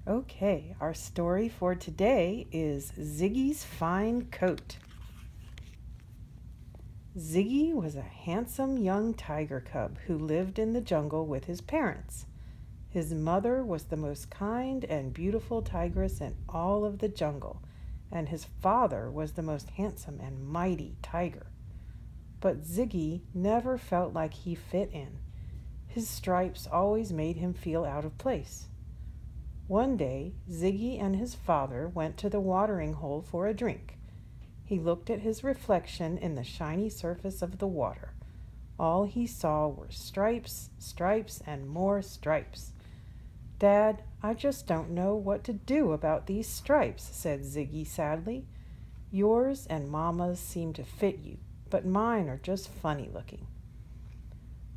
Okay, our story for today is Ziggy's Fine Coat. Ziggy was a handsome young tiger cub who lived in the jungle with his parents. His mother was the most kind and beautiful tigress in all of the jungle, and his father was the most handsome and mighty tiger. But Ziggy never felt like he fit in. His stripes always made him feel out of place. One day, Ziggy and his father went to the watering hole for a drink. He looked at his reflection in the shiny surface of the water. All he saw were stripes, stripes, and more stripes. "Dad, I just don't know what to do about these stripes," said Ziggy sadly. "Yours and Mama's seem to fit you, but mine are just funny looking."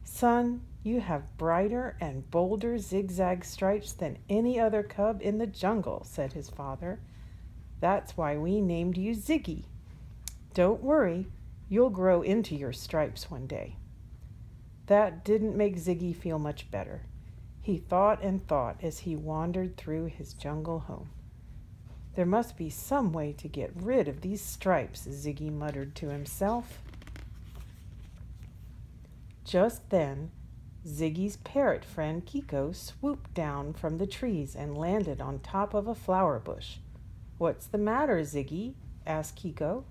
"Son, you have brighter and bolder zigzag stripes than any other cub in the jungle," said his father. "That's why we named you Ziggy. Don't worry, you'll grow into your stripes one day." That didn't make Ziggy feel much better. He thought and thought as he wandered through his jungle home. "There must be some way to get rid of these stripes," Ziggy muttered to himself. Just then, Ziggy's parrot friend Kiko swooped down from the trees and landed on top of a flower bush. "What's the matter, Ziggy?" asked Kiko.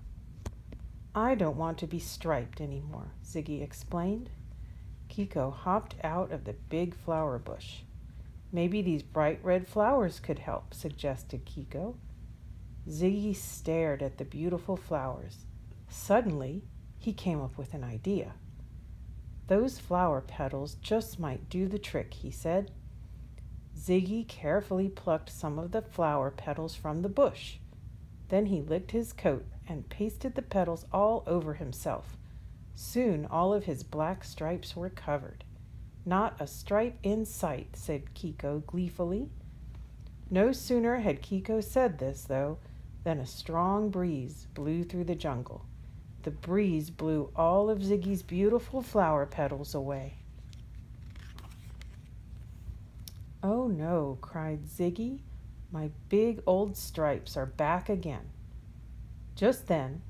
"I don't want to be striped anymore," Ziggy explained. Kiko hopped out of the big flower bush. "Maybe these bright red flowers could help," suggested Kiko. Ziggy stared at the beautiful flowers. Suddenly, he came up with an idea. "Those flower petals just might do the trick," he said. Ziggy carefully plucked some of the flower petals from the bush. Then he licked his coat and pasted the petals all over himself. Soon all of his black stripes were covered. "Not a stripe in sight," said Kiko gleefully. No sooner had Kiko said this, though, than a strong breeze blew through the jungle. The breeze blew all of Ziggy's beautiful flower petals away. "Oh no," cried Ziggy. "My big old stripes are back again." Just then,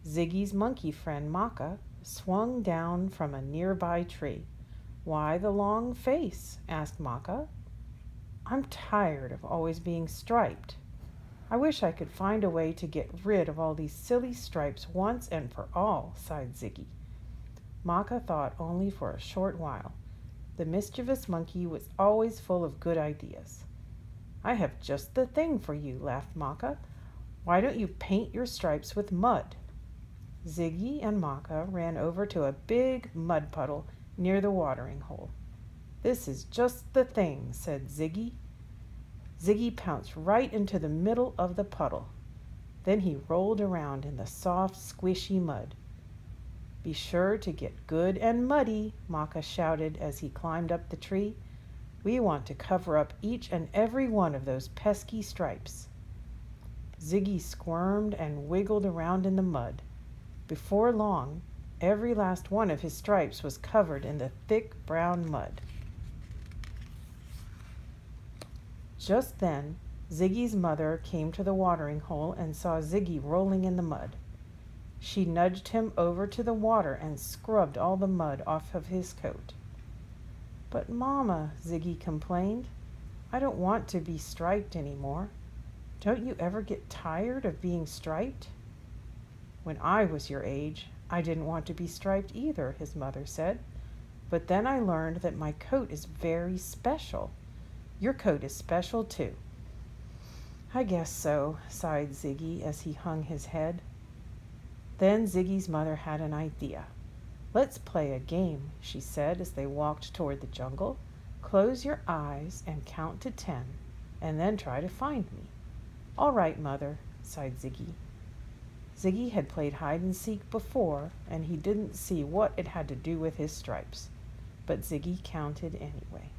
Ziggy's monkey friend Maka swung down from a nearby tree. "Why the long face?" asked Maka. "I'm tired of always being striped. I wish I could find a way to get rid of all these silly stripes once and for all," sighed Ziggy. Maka thought only for a short while. The mischievous monkey was always full of good ideas. "I have just the thing for you," laughed Maka. "Why don't you paint your stripes with mud?" Ziggy and Maka ran over to a big mud puddle near the watering hole. "This is just the thing," said Ziggy. Ziggy pounced right into the middle of the puddle. Then he rolled around in the soft, squishy mud. "Be sure to get good and muddy," Maka shouted as he climbed up the tree. "We want to cover up each and every one of those pesky stripes." Ziggy squirmed and wiggled around in the mud. Before long, every last one of his stripes was covered in the thick brown mud. Just then, Ziggy's mother came to the watering hole and saw Ziggy rolling in the mud. She nudged him over to the water and scrubbed all the mud off of his coat. "But Mama," Ziggy complained, "I don't want to be striped anymore. Don't you ever get tired of being striped?" "When I was your age, I didn't want to be striped either," his mother said. "But then I learned that my coat is very special. Your coat is special too." "I guess so," sighed Ziggy as he hung his head. Then Ziggy's mother had an idea. "Let's play a game," she said as they walked toward the jungle. "Close your eyes and count to 10, and then try to find me." "All right, Mother," sighed Ziggy. Ziggy had played hide and seek before, and he didn't see what it had to do with his stripes. But Ziggy counted anyway.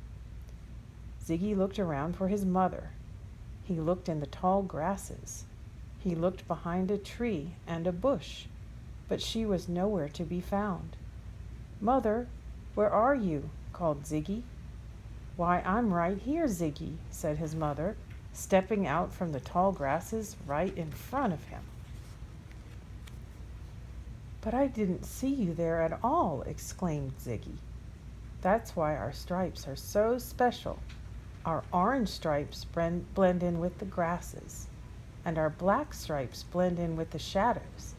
Ziggy looked around for his mother. He looked in the tall grasses. He looked behind a tree and a bush, but she was nowhere to be found. "Mother, where are you?" called Ziggy. "Why, I'm right here, Ziggy," said his mother. stepping out from the tall grasses right in front of him. "But I didn't see you there at all," exclaimed Ziggy. "That's why our stripes are so special. Our orange stripes blend in with the grasses, and our black stripes blend in with the shadows.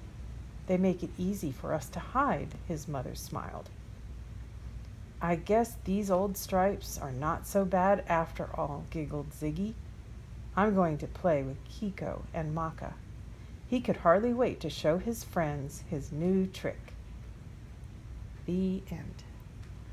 They make it easy for us to hide," his mother smiled. "I guess these old stripes are not so bad after all," giggled Ziggy. "I'm going to play with Kiko and Maka." He could hardly wait to show his friends his new trick. The end.